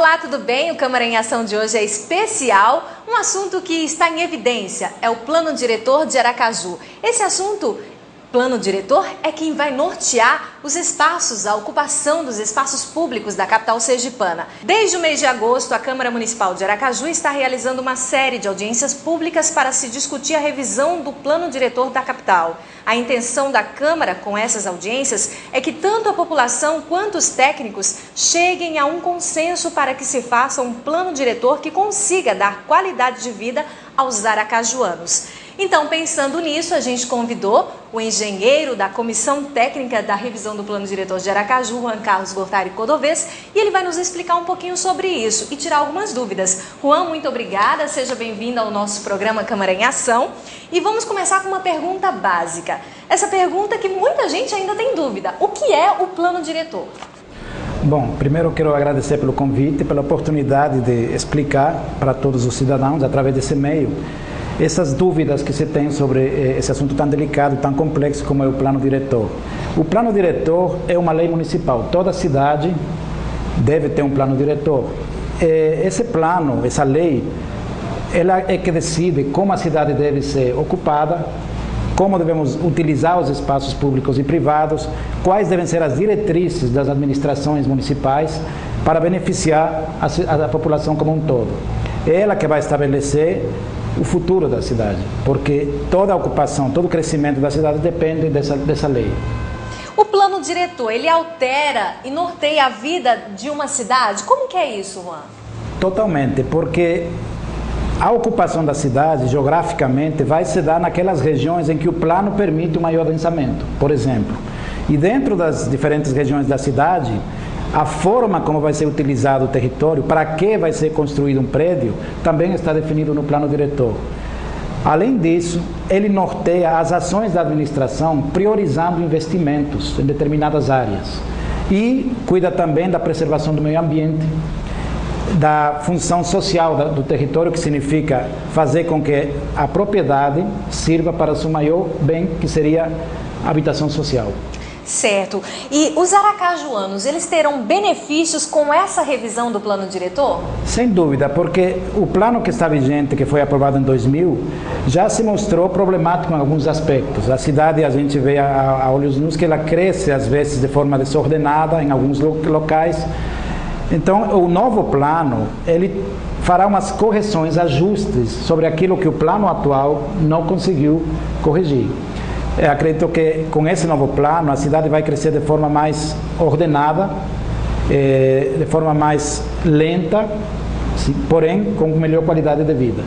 Olá, tudo bem? O Câmara em Ação de hoje é especial. Um assunto que está em evidência é o Plano Diretor de Aracaju. Esse assunto, Plano Diretor, é quem vai nortear os espaços, a ocupação dos espaços públicos da capital sergipana. Desde o mês de agosto, a Câmara Municipal de Aracaju está realizando uma série de audiências públicas para se discutir a revisão do Plano Diretor da capital. A intenção da Câmara com essas audiências é que tanto a população quanto os técnicos cheguem a um consenso para que se faça um plano diretor que consiga dar qualidade de vida aos aracajuanos. Então, pensando nisso, a gente convidou o engenheiro da Comissão Técnica da Revisão do Plano Diretor de Aracaju, Juan Carlos Gortari Cordovez, e ele vai nos explicar um pouquinho sobre isso e tirar algumas dúvidas. Juan, muito obrigada, seja bem-vindo ao nosso programa Câmara em Ação. E vamos começar com uma pergunta básica. Essa pergunta que muita gente ainda tem dúvida. O que é o Plano Diretor? Bom, primeiro eu quero agradecer pelo convite, pela oportunidade de explicar para todos os cidadãos, através desse meio, essas dúvidas que se tem sobre esse assunto tão delicado, tão complexo como é o Plano Diretor. O Plano Diretor é uma lei municipal. Toda cidade deve ter um Plano Diretor. Esse plano, essa lei, ela é que decide como a cidade deve ser ocupada, como devemos utilizar os espaços públicos e privados, quais devem ser as diretrizes das administrações municipais para beneficiar a população como um todo. É ela que vai estabelecer o futuro da cidade, porque toda a ocupação, todo o crescimento da cidade depende dessa lei. O plano diretor, ele altera e norteia a vida de uma cidade? Como que é isso, Juan? Totalmente, porque a ocupação da cidade, geograficamente, vai se dar naquelas regiões em que o plano permite o maior densamento, por exemplo. E dentro das diferentes regiões da cidade, a forma como vai ser utilizado o território, para que vai ser construído um prédio, também está definido no plano diretor. Além disso, ele norteia as ações da administração, priorizando investimentos em determinadas áreas. E cuida também da preservação do meio ambiente, da função social do território, que significa fazer com que a propriedade sirva para o seu maior bem, que seria a habitação social. Certo. E os aracajuanos, eles terão benefícios com essa revisão do plano diretor? Sem dúvida, porque o plano que está vigente, que foi aprovado em 2000, já se mostrou problemático em alguns aspectos. A cidade, a gente vê a olhos nus que ela cresce, às vezes, de forma desordenada em alguns locais. Então, o novo plano, ele fará umas correções, ajustes sobre aquilo que o plano atual não conseguiu corrigir. Eu acredito que com esse novo plano a cidade vai crescer de forma mais ordenada, de forma mais lenta, porém com melhor qualidade de vida.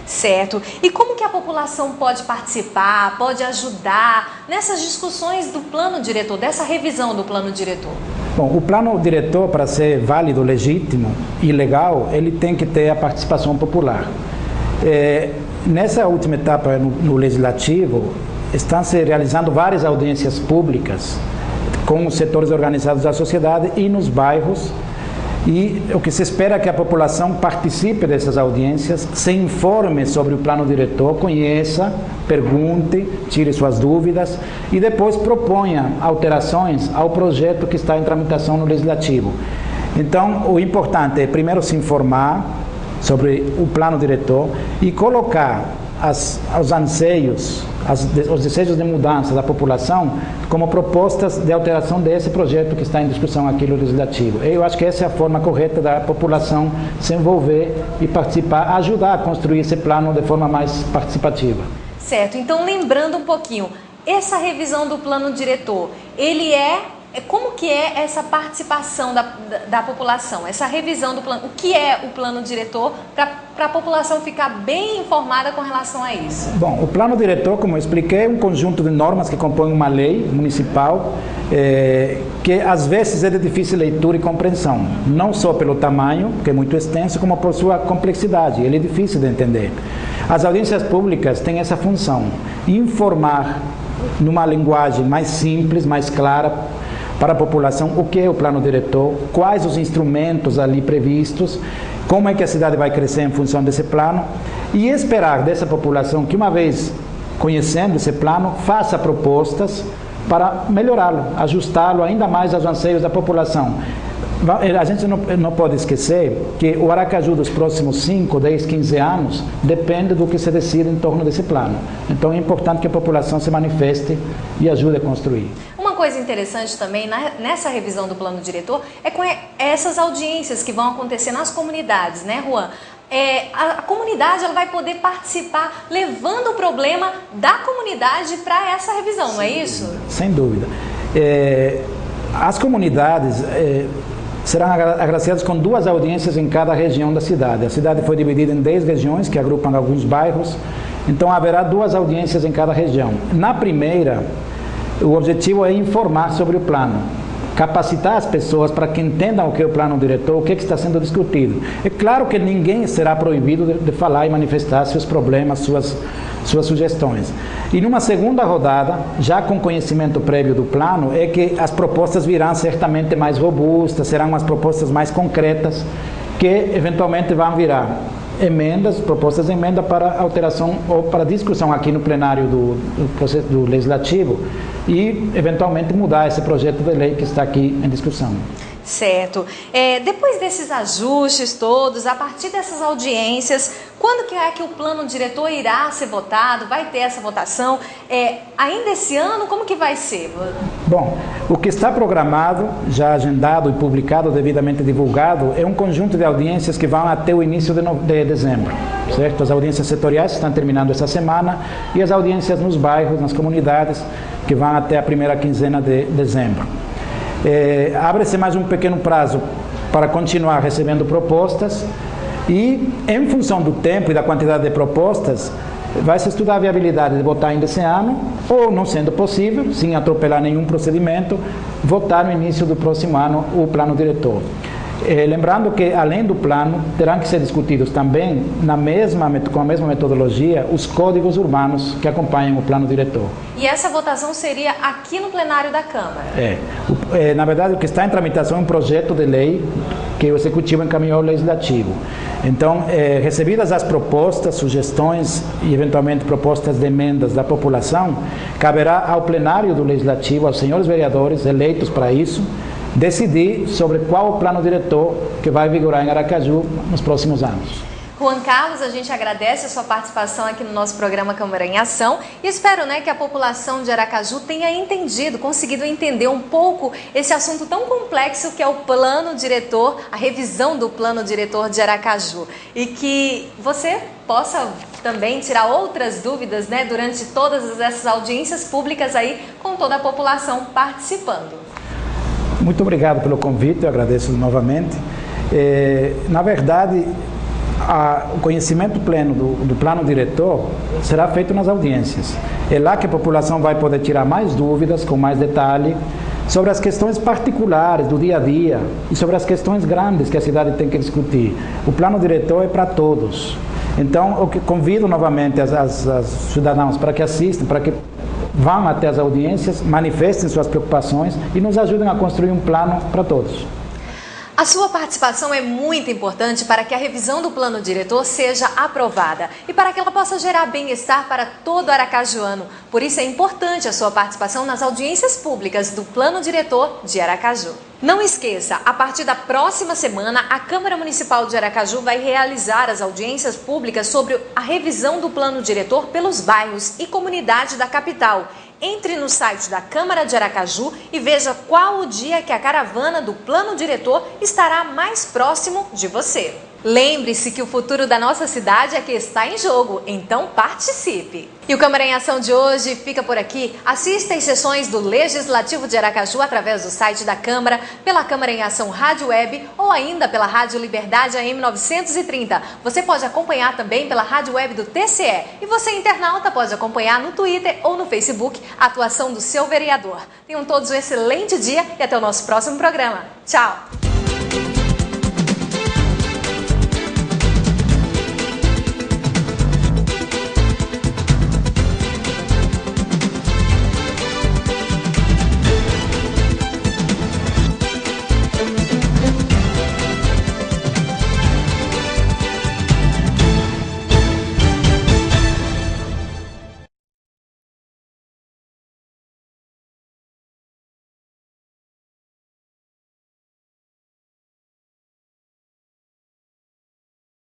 Certo. E como que a população pode participar, pode ajudar nessas discussões do plano diretor, dessa revisão do plano diretor? Bom, o plano diretor, para ser válido, legítimo e legal, ele tem que ter a participação popular. Nessa última etapa no Legislativo, estão se realizando várias audiências públicas com os setores organizados da sociedade e nos bairros, e o que se espera é que a população participe dessas audiências, se informe sobre o plano diretor, conheça, pergunte, tire suas dúvidas e depois proponha alterações ao projeto que está em tramitação no Legislativo. Então, o importante é primeiro se informar sobre o plano diretor e colocar os anseios, os desejos de mudança da população como propostas de alteração desse projeto que está em discussão aqui no Legislativo. Eu acho que essa é a forma correta da população se envolver e participar, ajudar a construir esse plano de forma mais participativa. Certo, então lembrando um pouquinho, essa revisão do plano diretor, ele como que é essa participação da população, essa revisão do plano, o que é o plano diretor, para a população ficar bem informada com relação a isso? Bom, o plano diretor, como eu expliquei, é um conjunto de normas que compõem uma lei municipal que às vezes é de difícil leitura e compreensão, não só pelo tamanho, que é muito extenso, como por sua complexidade, ele é difícil de entender. As audiências públicas têm essa função, informar numa linguagem mais simples, mais clara, para a população o que é o plano diretor, quais os instrumentos ali previstos, como é que a cidade vai crescer em função desse plano, e esperar dessa população que, uma vez conhecendo esse plano, faça propostas para melhorá-lo, ajustá-lo ainda mais aos anseios da população. A gente não pode esquecer que o Aracaju dos próximos 5, 10, 15 anos depende do que se decide em torno desse plano. Então é importante que a população se manifeste e ajude a construir. Uma coisa interessante também nessa revisão do plano diretor é com essas audiências que vão acontecer nas comunidades, né, Juan? A comunidade ela vai poder participar levando o problema da comunidade para essa revisão, não é isso? Sem dúvida. As comunidades serão agraciadas com 2 audiências em cada região da cidade. A cidade foi dividida em 10 regiões que agrupam alguns bairros, então haverá 2 audiências em cada região. Na primeira, o objetivo é informar sobre o plano, capacitar as pessoas para que entendam o que é o plano diretor, o que está sendo discutido. É claro que ninguém será proibido de falar e manifestar seus problemas, suas sugestões. E numa segunda rodada, já com conhecimento prévio do plano, é que as propostas virão certamente mais robustas, serão umas propostas mais concretas, que eventualmente vão virar propostas de emenda para alteração ou para discussão aqui no plenário do Legislativo e eventualmente mudar esse projeto de lei que está aqui em discussão. Certo. Depois desses ajustes todos, a partir dessas audiências, quando que é que o plano diretor irá ser votado? Vai ter essa votação? Ainda esse ano, como que vai ser? Bom, o que está programado, já agendado e publicado, devidamente divulgado, é um conjunto de audiências que vão até o início de dezembro, certo? As audiências setoriais estão terminando essa semana e as audiências nos bairros, nas comunidades, que vão até a primeira quinzena de dezembro. Abre-se mais um pequeno prazo para continuar recebendo propostas e, em função do tempo e da quantidade de propostas, vai se estudar a viabilidade de votar ainda esse ano ou, não sendo possível, sem atropelar nenhum procedimento, votar no início do próximo ano o plano diretor. Lembrando que, além do plano, terão que ser discutidos também, com a mesma metodologia, os códigos urbanos que acompanham o plano diretor. E essa votação seria aqui no plenário da Câmara? Na verdade, o que está em tramitação é um projeto de lei que o Executivo encaminhou ao Legislativo. Então, recebidas as propostas, sugestões e, eventualmente, propostas de emendas da população, caberá ao plenário do Legislativo, aos senhores vereadores eleitos para isso, decidir sobre qual o plano diretor que vai vigorar em Aracaju nos próximos anos. Juan Carlos, a gente agradece a sua participação aqui no nosso programa Câmara em Ação e espero, que a população de Aracaju tenha conseguido entender um pouco esse assunto tão complexo que é o plano diretor, a revisão do plano diretor de Aracaju, e que você possa também tirar outras dúvidas, durante todas essas audiências públicas aí, com toda a população participando. Muito obrigado pelo convite, eu agradeço novamente. Na verdade, o conhecimento pleno do plano diretor será feito nas audiências. É lá que a população vai poder tirar mais dúvidas, com mais detalhe, sobre as questões particulares do dia a dia e sobre as questões grandes que a cidade tem que discutir. O plano diretor é para todos. Então, eu convido novamente os cidadãos para que assistam, para que vão até as audiências, manifestem suas preocupações e nos ajudem a construir um plano para todos. A sua participação é muito importante para que a revisão do plano diretor seja aprovada e para que ela possa gerar bem-estar para todo aracajuano. Por isso é importante a sua participação nas audiências públicas do plano diretor de Aracaju. Não esqueça, a partir da próxima semana, a Câmara Municipal de Aracaju vai realizar as audiências públicas sobre a revisão do plano diretor pelos bairros e comunidade da capital. Entre no site da Câmara de Aracaju e veja qual o dia que a caravana do plano diretor estará mais próximo de você. Lembre-se que o futuro da nossa cidade é que está em jogo, então participe! E o Câmara em Ação de hoje fica por aqui. Assista às sessões do Legislativo de Aracaju através do site da Câmara, pela Câmara em Ação Rádio Web ou ainda pela Rádio Liberdade AM 930. Você pode acompanhar também pela Rádio Web do TCE. E você, internauta, pode acompanhar no Twitter ou no Facebook a atuação do seu vereador. Tenham todos um excelente dia e até o nosso próximo programa. Tchau!